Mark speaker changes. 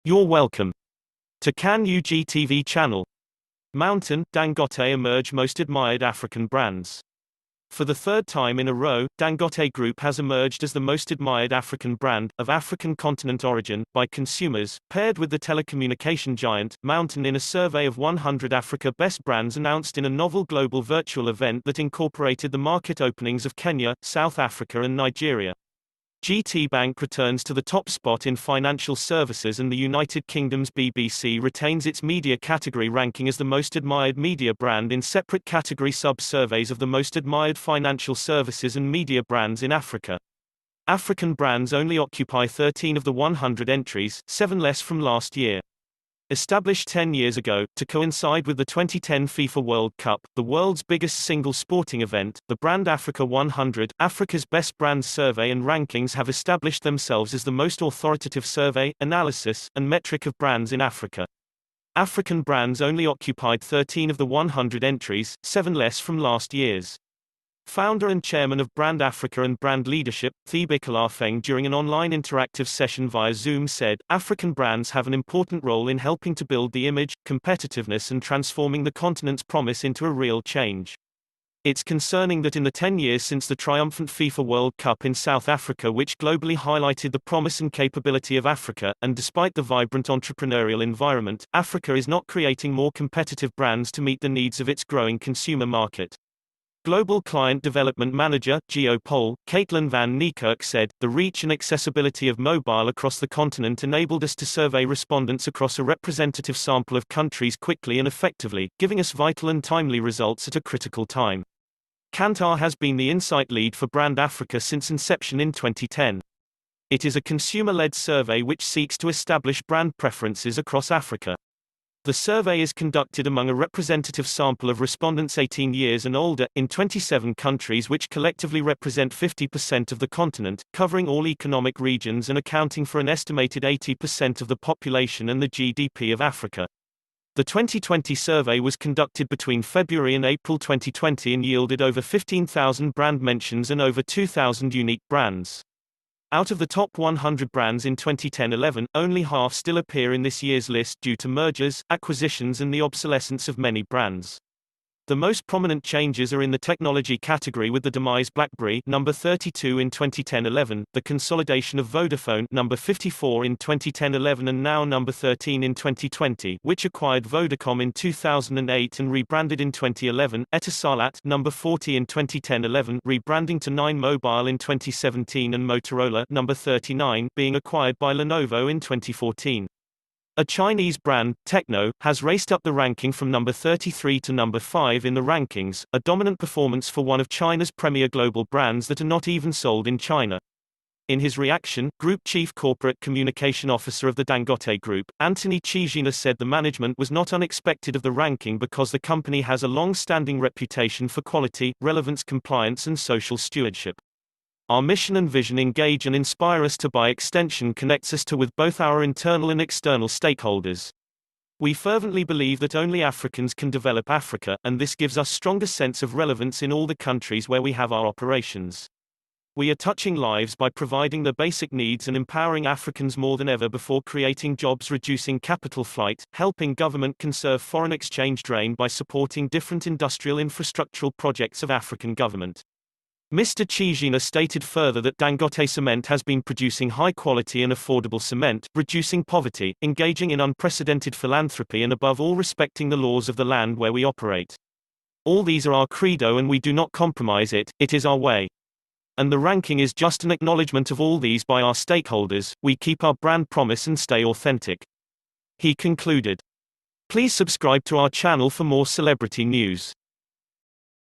Speaker 1: You're welcome to Can UGTV channel. Mountain, Dangote emerge most admired African brands. For the third time in a row, Dangote Group has emerged as the most admired African brand, of African continent origin, by consumers, paired with the telecommunication giant, Mountain in a survey of 100 Africa Best Brands announced in a novel global virtual event that incorporated the market openings of Kenya, South Africa and Nigeria. GT Bank returns to the top spot in financial services and the United Kingdom's BBC retains its media category ranking as the most admired media brand in separate category sub-surveys of the most admired financial services and media brands in Africa. African brands only occupy 13 of the 100 entries, 7 less from last year. Established 10 years ago, to coincide with the 2010 FIFA World Cup, the world's biggest single sporting event, the Brand Africa 100, Africa's Best Brands survey and rankings have established themselves as the most authoritative survey, analysis, and metric of brands in Africa. African brands only occupied 13 of the 100 entries, 7 less from last year's. Founder and chairman of Brand Africa and Brand Leadership, Thebe Kalafeng during an online interactive session via Zoom said, African brands have an important role in helping to build the image, competitiveness and transforming the continent's promise into a real change. It's concerning that in the 10 years since the triumphant FIFA World Cup in South Africa which globally highlighted the promise and capability of Africa, and despite the vibrant entrepreneurial environment, Africa is not creating more competitive brands to meet the needs of its growing consumer market. Global Client Development Manager, Geopol, Caitlin van Niekerk said, the reach and accessibility of mobile across the continent enabled us to survey respondents across a representative sample of countries quickly and effectively, giving us vital and timely results at a critical time. Kantar has been the insight lead for Brand Africa since inception in 2010. It is a consumer-led survey which seeks to establish brand preferences across Africa. The survey is conducted among a representative sample of respondents 18 years and older, in 27 countries which collectively represent 50% of the continent, covering all economic regions and accounting for an estimated 80% of the population and the GDP of Africa. The 2020 survey was conducted between February and April 2020 and yielded over 15,000 brand mentions and over 2,000 unique brands. Out of the top 100 brands in 2010-11, only half still appear in this year's list due to mergers, acquisitions and the obsolescence of many brands. The most prominent changes are in the technology category with the demise BlackBerry number 32 in 2010-11, the consolidation of Vodafone number 54 in 2010-11 and now number 13 in 2020, which acquired Vodacom in 2008 and rebranded in 2011, Etisalat number 40 in 2010-11, rebranding to 9 Mobile in 2017 and Motorola number 39 being acquired by Lenovo in 2014. A Chinese brand, Tecno, has raced up the ranking from number 33 to number 5 in the rankings, a dominant performance for one of China's premier global brands that are not even sold in China. In his reaction, Group Chief Corporate Communication Officer of the Dangote Group, Anthony Chijina said the management was not unexpected of the ranking because the company has a long-standing reputation for quality, relevance, compliance and social stewardship. Our mission and vision engage and inspire us to by extension connects us to with both our internal and external stakeholders. We fervently believe that only Africans can develop Africa, and this gives us stronger sense of relevance in all the countries where we have our operations. We are touching lives by providing the basic needs and empowering Africans more than ever before creating jobs, reducing capital flight, helping government conserve foreign exchange drain by supporting different industrial infrastructural projects of African government. Mr. Chijina stated further that Dangote Cement has been producing high-quality and affordable cement, reducing poverty, engaging in unprecedented philanthropy and above all respecting the laws of the land where we operate. All these are our credo and we do not compromise it, it is our way. And the ranking is just an acknowledgement of all these by our stakeholders, we keep our brand promise and stay authentic. He concluded. Please subscribe to our channel for more celebrity news.